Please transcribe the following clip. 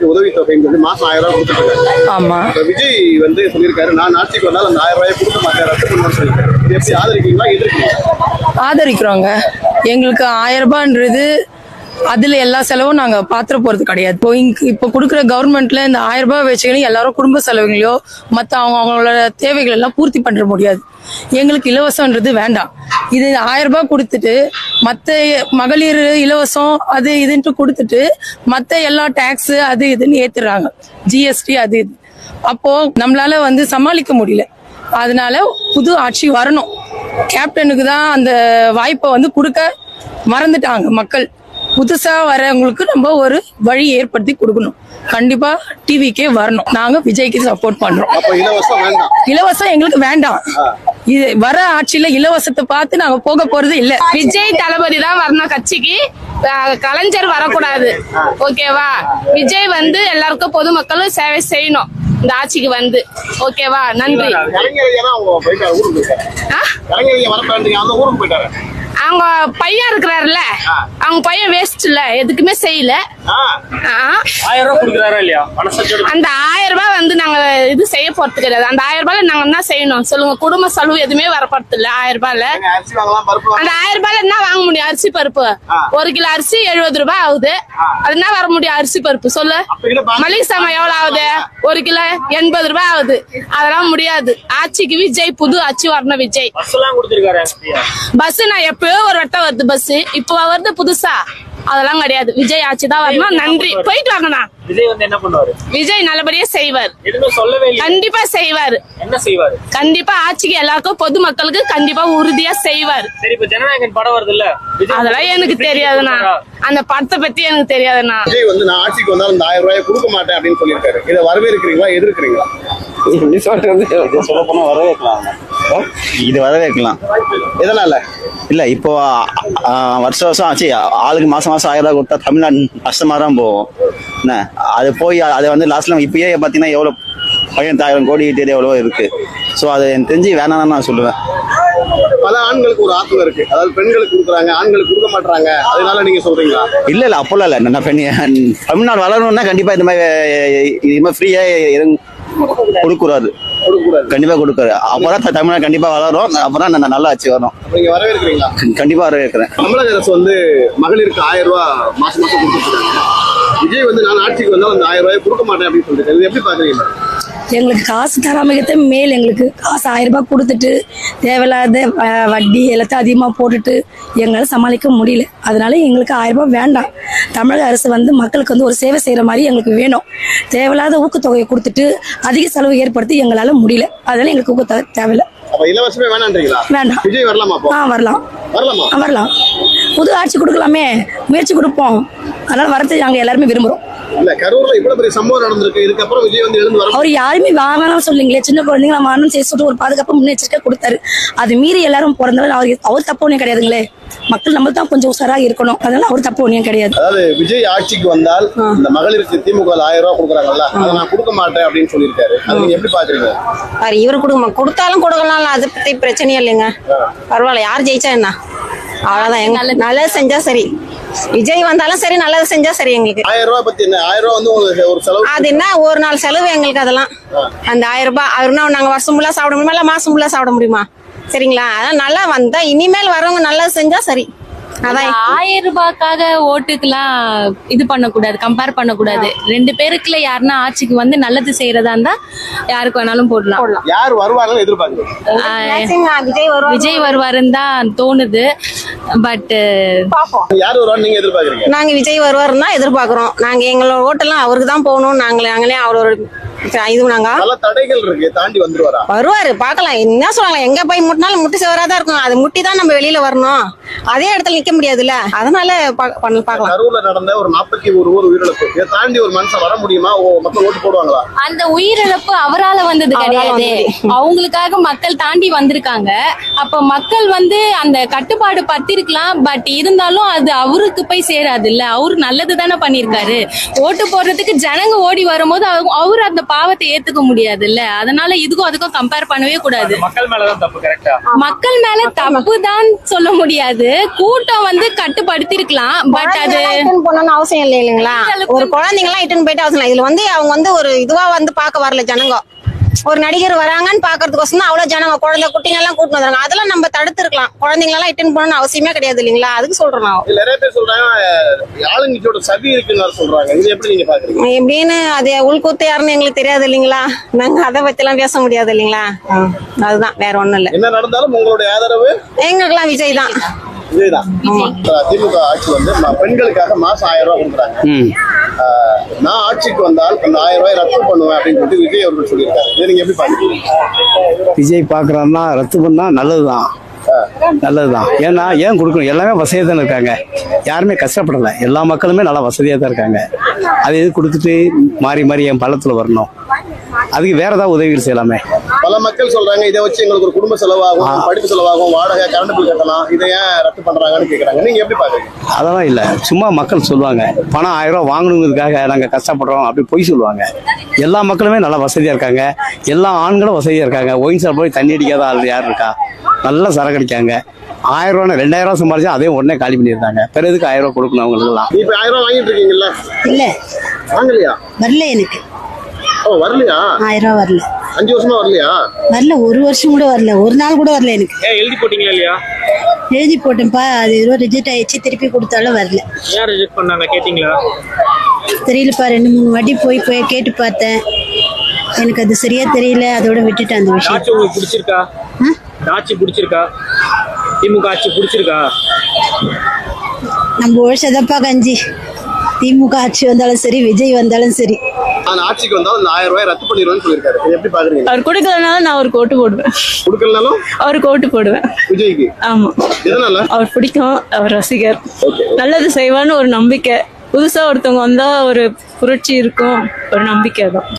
மகளிருக்கு உதவித்தொகைன்றது மாசம் 1000 ரூபாய் கொடுத்துருக்காங்க. ஆமா. விஜய் வந்து சொல்லியிருக்காரு, நான் ஆட்சிக்கு வந்தால் அந்த 1000 ரூபாய் கொடுக்க மாட்டேன், ரத்து பண்ணுவேன்னு சொல்லியிருக்காரு. இது எப்படி ஆதரிக்கிறீங்களா எதிர்க்கிறீங்களா? ஆதரிக்கிறோங்க. எங்களுக்கு 1000 ரூபான்றது அதுல எல்லா செலவும் நாங்க பாத்திர போறது கிடையாது. இப்போ கொடுக்குற கவர்மெண்ட்ல இந்த 1000 ரூபாய் வச்சுக்கணும் எல்லாரும் குடும்ப செலவுகளையோ மத்த அவங்களோட தேவைகள் எல்லாம் பூர்த்தி பண்ண முடியாது. எங்களுக்கு இலவசம்ன்றது வேண்டாம். இது 1000 ரூபாய் கொடுத்துட்டு மத்த மகளிர் இலவசம் அது இதுன்ட்டு கொடுத்துட்டு மத்த எல்லா டாக்ஸ் அது இதுன்னு ஏத்துறாங்க, ஜிஎஸ்டி அது இது. அப்போ நம்மளால வந்து சமாளிக்க முடியல. அதனால புது ஆட்சி வரணும். கேப்டனுக்கு தான் அந்த வாய்ப்பை வந்து கொடுக்க மறந்துட்டாங்க மக்கள். புதுசா வரவங்களுக்கு நம்ம ஒரு வழி ஏற்படுத்தி கொடுக்கணும். கண்டிப்பா டிவிக்கே வரணும். நாங்க விஜய்க்கு சப்போர்ட் பண்றோம். இலவசம் எங்களுக்கு வேண்டாம். இது வர ஆட்சியில இலவசத்தை பார்த்து நாங்க போக போறது இல்ல. விஜய் தளபதி தான் வரணும் கட்சிக்கு, கலைஞர் வரக்கூடாது. ஓகேவா? விஜய் வந்து எல்லாருக்கும் பொதுமக்களும் சேவை செய்யணும் இந்த ஆட்சிக்கு வந்து. ஓகேவா? நன்றி. அவங்க பையன் இருக்கிறாருல்ல, அவங்க பையன் வேஸ்ட் இல்ல, எதுக்குமே செய்யல. 1000 ரூபாய் கொடுக்குறாரா இல்லையா? அந்த 1000 ரூபாய் வந்து நாங்க இது செய்ய போறது கிடையாது. அந்த 1000 ரூபாய்ல நாங்க என்ன செய்யணும் சொல்லுங்க? குடும்ப செலவு எதுவுமே வரப்படுறது இல்ல. 1000 ரூபாய்ல அந்த 1000 ரூபாய்ல என்ன வாங்க முடியும்? அரிசி பருப்பு 1 கிலோ அரிசி 70 ரூபாய் ஆகுது. அது என்ன வர முடியும்? அரிசி பருப்பு சொல்லு. மளிகை சாமான் எவ்வளவு ஆகுது? 1 கிலோ 80 ரூபாய் ஆகுது. அதெல்லாம் முடியாது. ஆட்சிக்கு விஜய், புது ஆட்சி வரணும். விஜய் பஸ் நான் எப்பயோ ஒரு வட்டம் வருது பஸ், இப்ப வருது புதுசா, அதெல்லாம் கிடையாது. விஜய் ஆட்சி தான் வரணும். நன்றி. போயிட்டு வாங்கண்ணா. விஜய் வந்து என்ன பண்ணுவாரு? விஜய் நல்லபடியா செய்வார். எதுவுமே சொல்லவே இல்லை. கண்டிப்பா செய்வாரு. என்ன செய்வாரு? கண்டிப்பா ஆட்சிக்கு எல்லாருக்கும் பொதுமக்களுக்கு கண்டிப்பா உறுதியா செய்வார். சரி, இப்ப ஜனநாயகன் படம் வருது இல்ல, அதெல்லாம் எனக்கு தெரியாதுண்ணா. அந்த படத்தை பத்தி எனக்கு தெரியாதுண்ணா. விஜய் வந்து நான் ஆட்சிக்கு வந்தாலும் இந்த 1000 ரூபாய் கொடுக்க மாட்டேன் அப்படின்னு சொல்லியிருக்காரு. இதை வரவேற்கிறீங்களா எதிர்க்கிறீங்களா? சொல்ல போனா வரவேற்கலாம். இது வரவேற்கலாம். எதனால? இல்ல இப்போ வருஷம் வருஷம் ஆச்சு, ஆளுக்கு மாசம் மாசம் 1000 ரூபாய் கொடுத்தா தமிழ்நாடு கஷ்டமா தான் போகும். என்ன அது போய் அதை வந்து லாஸ்ட்ல இப்பயே பாத்தீங்கன்னா எவ்வளவு 1000 கோடி எவ்வளவோ இருக்கு. ஸோ அது எனக்கு தெரிஞ்சு வேணாம்னு நான் சொல்லுவேன். பல ஆண்களுக்கு ஒரு ஆத்மம் இருக்கு, அதாவது பெண்களுக்கு கொடுக்குறாங்க, ஆண்களுக்கு கொடுக்க மாட்டாங்க, அதனால நீங்க சொல்றீங்களா? இல்ல அப்போல்லாம் இல்ல. நான் தமிழ்நாடு வளரணும்னா கண்டிப்பா இது மாதிரி ஃப்ரீயா கொடுக்கூடாது. கண்டிப்பா கொடுக்காது. அப்பதான் தமிழ்நாடு கண்டிப்பா வளரும். அப்பதான் நல்ல ஆட்சி வரும். நீங்க வரவேற்கிறீங்களா? கண்டிப்பா வரவேற்கிறேன். தமிழக அரசு வந்து மகளிருக்கு 1000 ரூபாய் மாசம் மாசம் கொடுத்துருக்காங்க. விஜய் வந்து நான் ஆட்சிக்கு வந்தாலும் அந்த 1000 ரூபாய் கொடுக்க மாட்டேன் அப்படின்னு சொல்லிட்டு இது எப்படி பாக்குறீங்க? எங்களுக்கு காசு தராமகத்தை மேல் எங்களுக்கு காசு 1000 ரூபாய் கொடுத்துட்டு தேவையில்லாத வட்டி எல்லாத்தையும் அதிகமாக போட்டுட்டு எங்களால் சமாளிக்க முடியல. அதனால எங்களுக்கு 1000 ரூபாய் வேண்டாம். தமிழக அரசு வந்து மக்களுக்கு வந்து ஒரு சேவை செய்கிற மாதிரி எங்களுக்கு வேணும். தேவையில்லாத ஊக்கத்தொகையை கொடுத்துட்டு அதிக செலவு ஏற்படுத்தி எங்களால் முடியல. அதனால எங்களுக்கு ஊக்கத்தொகை தேவையில்லை. இலவசமே வேணான்றீங்களா? வேண்டாம். விஜய் வரலாமா? வரலாம். புது ஆட்சி கொடுக்கலாமே, முயற்சி கொடுப்போம். அதனால வரது நாங்க எல்லாருமே விரும்புறோம். இல்ல கரூர்ல இவ்வளவு பெரிய சம்பவம் நடந்திருக்கு, இதுக்கப்புறம் விஜய் வந்து எழுந்து வர அவர் யாருமே வாங்கலாம் சொல்லுங்களே, சின்ன குழந்தைங்க வாங்கணும் செய்ய ஒரு பாதுகாப்பு முன்னெச்சரிக்கை கொடுத்தாரு. அது மீறி எல்லாரும் பிறந்தவரை அவர் தப்பு ஒன்றும் கிடையாதுங்களே. மக்கள் நம்ம தான் கொஞ்சம் உஷாரா இருக்கணும். அதனால அவர் தப்பு ஒன்றும் கிடையாது. அதாவது விஜய் ஆட்சிக்கு வந்தால் இந்த மகளிருக்கு திமுக 1000 ரூபாய் கொடுக்குறாங்கல்ல, அதை நான் கொடுக்க மாட்டேன் அப்படின்னு சொல்லியிருக்காரு. அது நீங்க எப்படி பாக்குறீங்க? இவரு கொடுத்தாலும் கொடுக்கலாம், அதை பத்தி பிரச்சனையே இல்லைங்க. பரவாயில்ல, யார் ஜெயிச்சா என்ன, அவ்வளவுதான். நல்லது செஞ்சா சரி. விஜய் வந்தாலும் சரி, நல்லது செஞ்சா சரி. எங்களுக்கு 1000 ரூபாய் பத்தி என்ன? 1000 ரூபாய் வந்து உங்களுக்கு ஒரு செலவு. அது என்ன ஒரு நாள் செலவு எங்களுக்கு. அதெல்லாம் அந்த 1000 ரூபாய் அவருனா நாங்க வருஷம் ஃபுல்லா சாப்பிட முடியுமா, இல்ல மாசம் ஃபுல்லா சாப்பிட முடியுமா? சரிங்களா? அதான் நல்லா வந்தா இனிமேல் வரவங்க நல்லது செஞ்சா சரி. அதான் 1000 ரூபாய்க்காக ஓட்டுக்கெல்லாம் இது பண்ணக்கூடாது, கம்பேர் பண்ணக்கூடாது. 2 பேருக்குள்ள யாருன்னா ஆட்சிக்கு வந்து நல்லது செய்யறதா இருந்தா யாருக்கு வேணாலும் போடலாம். யார் வருவாங்கன்னு எதிர்பார்க்கறீங்க? விஜய் வருவாருன்னு தான் தோணுது. பட் யார் வருவான்னு நீங்க எதிர்பார்க்கறீங்க? நாங்க விஜய் வருவாருன்னா எதிர்பார்க்கிறோம். நாங்க எங்களோட ஓட்டெல்லாம் அவருக்கு தான் போகணும். நாங்களே அவரோட இது நாங்க பல தடைகள் இருக்கு, தாண்டி வந்துருவாரா? வருவாரு, பாக்கலாம். என்ன சொல்லுவாங்க, எங்க போய் முட்டினாலும் முட்டி சேவராதான் இருக்கும். அது முட்டி தான் நம்ம வெளியில வரணும். அதே இடத்துல நிக்க முடியாதுல்ல, அதனால பாக்கலாம். கரூர்ல நடந்த ஒரு 41 உயிரிழப்பு, இதை தாண்டி ஒரு மனுஷன் வர முடியுமா? மக்கள் ஓட்டு போடுவாங்களா? அந்த உயிரிழப்பு அவரால வந்தது கிடையாது, அவங்களுக்காக மக்கள் தாண்டி வந்திருக்காங்க. அப்ப மக்கள் வந்து அந்த கட்டுப்பாடு பத்திருக்கலாம். பட் இருந்தாலும் அது அவருக்கு போய் சேராது இல்ல. அவரு நல்லது தானே பண்ணிருக்காரு. ஓட்டு போடுறதுக்கு ஜனங்க ஓடி வரும்போது அவரு அந்த பாவத்தை ஏத்துக்க முடியாதுல்ல. அதனால இதுக்கும் அதுக்கும் கம்பேர் பண்ணவே கூடாது. மக்கள் மேலதான் தப்பு. கரெக்டா? மக்கள் மேல தப்பு தான் சொல்ல முடியாது. கூட்டம் வந்து கட்டுப்படுத்திருக்கலாம். பட் அது இட்டுன்னு போகணும்னு அவசியம் இல்லை இல்லைங்களா? ஒரு குழந்தைங்க எல்லாம் இட்டுன்னு போயிட்டு அவசியம் இல்லை. இதுல வந்து அவங்க வந்து ஒரு இதுவா வந்து பார்க்க வரல ஜனங்க. ஒரு நடிகர் வராங்கன்னு பாக்குறதுக்கோசம் தான் அவ்வளவு ஜனங்க குழந்தை குட்டிங்க எல்லாம் கூட்டு வந்தாங்க. அதெல்லாம் நம்ம தடுத்துருக்கலாம். குழந்தைங்க எல்லாம் இட்டுன்னு போகணும்னு அவசியமே கிடையாது இல்லைங்களா? அதுக்கு சொல்றேன் நான். நிறைய பேர் சொல்றாங்க ஆளுங்கட்சியோட சதி இருக்குன்னு சொல்றாங்க. இது எப்படி நீங்க பாக்குறீங்க? எப்படின்னு அது உள்கூத்து யாருன்னு எங்களுக்கு தெரியாது இல்லைங்களா? நாங்க அதை பத்தி எல்லாம் பேச முடியாது இல்லைங்களா? அதுதான், வேற ஒண்ணும் இல்ல. என்ன நடந்தாலும் உங்களுடைய ஆதரவு எங்களுக்கெல்லாம் விஜய் தான். விஜய் தான். திமுக ஆட்சி வந்து பெண்களுக்காக மாசம் 1000 ரூபாய் கொடுக்குறாங்க. நான் ஆட்சிக்கு வந்தால் அந்த 1000 ரூபாய் ரத்து பண்ணுவேன் அப்படின்னு சொல்லிட்டு விஜய் அவர்கள் சொல்லியிருக்காரு. இதை நீங்க எப்படி பாக்குறீங்க? விஜய் பாக்குறாருன்னா ரத்து பண்ணா நல்லதுதான், நல்லதுதான். ஏன்னா ஏன் கொடுக்கணும்? எல்லாமே வசதியாக தானே இருக்காங்க. யாருமே கஷ்டப்படல. எல்லா மக்களுமே நல்லா வசதியாக தான் இருக்காங்க. அது எது கொடுத்துட்டு மாறி மாறி என் பள்ளத்துல வரணும்? அதுக்கு வேற ஏதாவது உதவிகள் செய்யலாமே. பல மக்கள் சொல்றாங்க இதை வச்சு எங்களுக்கு ஒரு குடும்ப செலவாகும், படிப்பு செலவாகும், வாடகை, கரண்ட் பில் கட்டலாம், இதை ஏன் ரத்து பண்றாங்கன்னு கேக்குறாங்க. நீங்க எப்படி பாக்குறீங்க? அதெல்லாம் இல்ல, சும்மா மக்கள் சொல்லுவாங்க பணம் 1000 ரூபாய் வாங்கணுங்கிறதுக்காக நாங்க கஷ்டப்படுறோம் அப்படி பொய் சொல்லுவாங்க. எல்லா மக்களுமே நல்லா வசதியா இருக்காங்க. எல்லா ஆண்களும் வசதியா இருக்காங்க. ஒயின் ஷாப் போய் தண்ணி அடிக்காத ஆள் யார் இருக்கா? நல்லா சரக்கு அடிக்காங்க. 1000 ரூபாய் 2000 ரூபாய் சம்பாதிச்சா அதே உடனே காலி பண்ணியிருந்தாங்க. பிறகு எதுக்கு 1000 ரூபாய் கொடுக்கணும் அவங்களுக்கு எல்லாம்? இப்ப 1000 ரூபாய் வாங்கிட்டு இருக்கீங்கல்ல? இல்ல வாங்கலையா? வரல. எனக்கு வரலையா? 1000 ரூபாய் வரல. 5 வருஷமா வரலையா? வரல, ஒரு வருஷம் கூட வரல, ஒரு நாள் கூட வரல. எனக்கு எழுதி போட்டீங்களா இல்லையா? எழுதி போட்டேன்ப்பா. அது ஏதோ ரிஜெக்ட் ஆயிடுச்சு. திருப்பி கொடுத்தாலும் வரல. ஏன் ரிஜெக்ட் பண்ணாங்க கேட்டீங்களா? தெரியலப்பா. 2-3 வாட்டி போய் கேட்டு பார்த்தேன். எனக்கு அது சரியா தெரியல. அதோட விட்டுட்டேன் அந்த விஷயம். ஆட்சி உங்களுக்கு பிடிச்சிருக்கா? ஆட்சி பிடிச்சிருக்கா? திமுக ஆட்சி பிடிச்சிருக்கா? நம்ம உழைச்சதப்பா கஞ்சி. திமுக ஆட்சி வந்தாலும் சரி, விஜய் வந்தாலும் சரி. நான் ஆட்சிக்கு வந்தாலும் அந்த 1000 ரூபாய் ரத்து பண்ணிடுவேன்னு சொல்லியிருக்காரு. இதை எப்படி பாக்குறீங்க? அவர் கொடுக்கலனாலும் நான் அவருக்கு ஓட்டு போடுவேன். கொடுக்கலனாலும் அவருக்கு ஓட்டு போடுவேன். விஜய்க்கு? ஆமா. எதனால? அவர் பிடிக்கும், அவர் ரசிகர், ஓகே. நல்லது செய்வான்னு ஒரு நம்பிக்கை. புதுசா ஒருத்தவங்க வந்தா ஒரு புரட்சி இருக்கும், ஒரு நம்பிக்கை தான்.